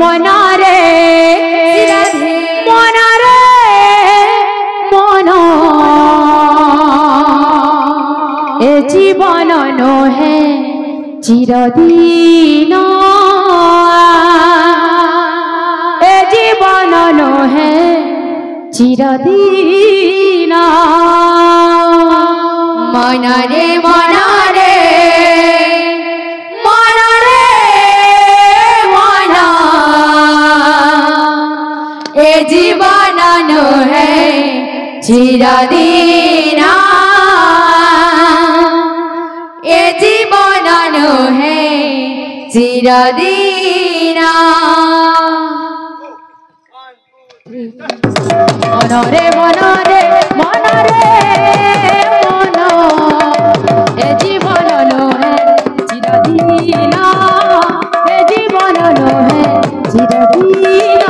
मनारे मनारे मन ए जीवन नोहे चिरदीन ए जीवन नोहे चिरदीन मनारे मनारे जीवन नोहे चिरदीन ए जीवन नोहे चिरदीन मनरे मनरे मनरे मन ए जीवन नोहे चिरदीन ए जीवन नोहे चिरदीन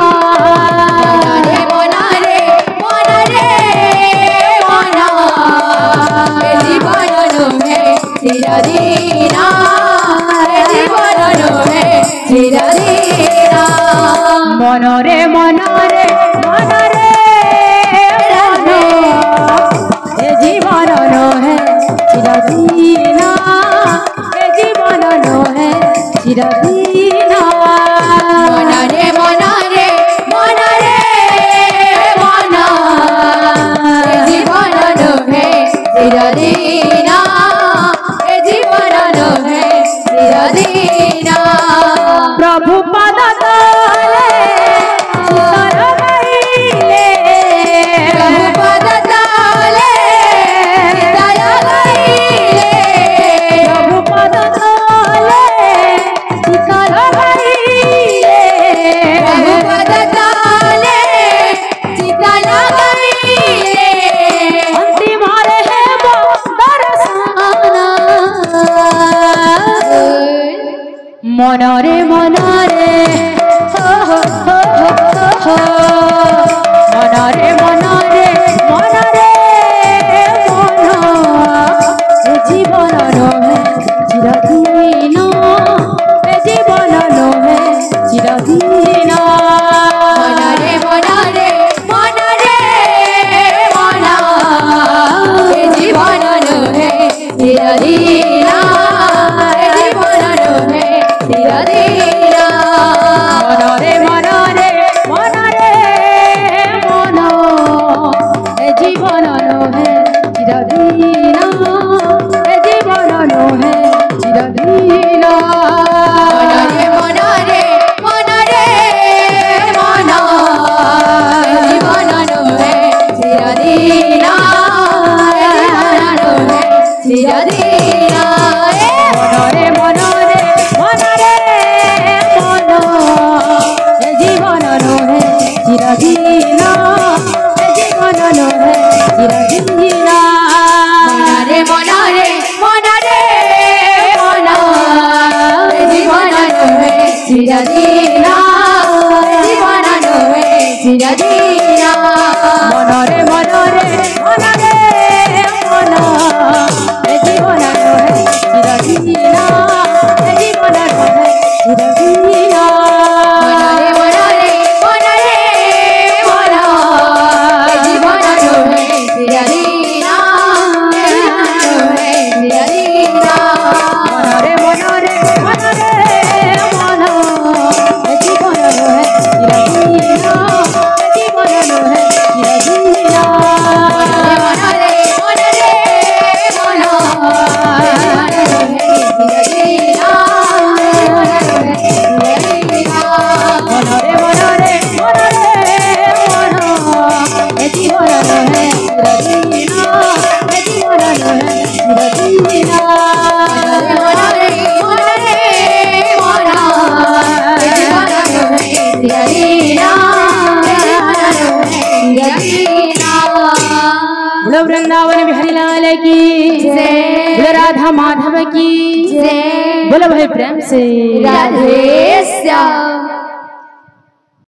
चिरदीना जीवन नोहे चिरदीना मनरे मनरे मनरे मन ए जीवन नोहे चिरदीना ए जीवन नोहे चिरदीना मनरे मनरे मनरे मन ए जीवन नोहे चिरदीना प्रभु पद तले चितर गईले प्रभु पद तले चितर गईले प्रभु पद तले चितर गईले प्रभु पद तले चितर गईले अंतिम रे मनरे मनरे मनरे मनरे मनरे मन ए जीवन नोहे चिरदीन ए जीवन नोहे चिरदीन मनरे मनरे मनरे मन ए जीवन नोहे चिरदीन मनरे मनरे मनरे मन ए जीवन नोहे चिरदीन ए जीवन नोहे चिरदीन मनरे मनरे मनरे मन ए जीवन नोहे चिरदीन ए जीवन नोहे चिरदीन मनरे मनरे मनरे जीवन नोहे चिरदीन ए जीवन नोहे चिरदीन मनरे मनरे मनरे मन ए जीवन नोहे चिरदीन ए जीवन नोहे चिरदीन मनरे मनरे मनरे मन ए जीवन नोहे चिरदीन ए जीवन नोहे चिरदीन वृंदावन बिहारी लाल की जय, राधा माधव की जय, बोलो भाई प्रेम से राधे श्याम।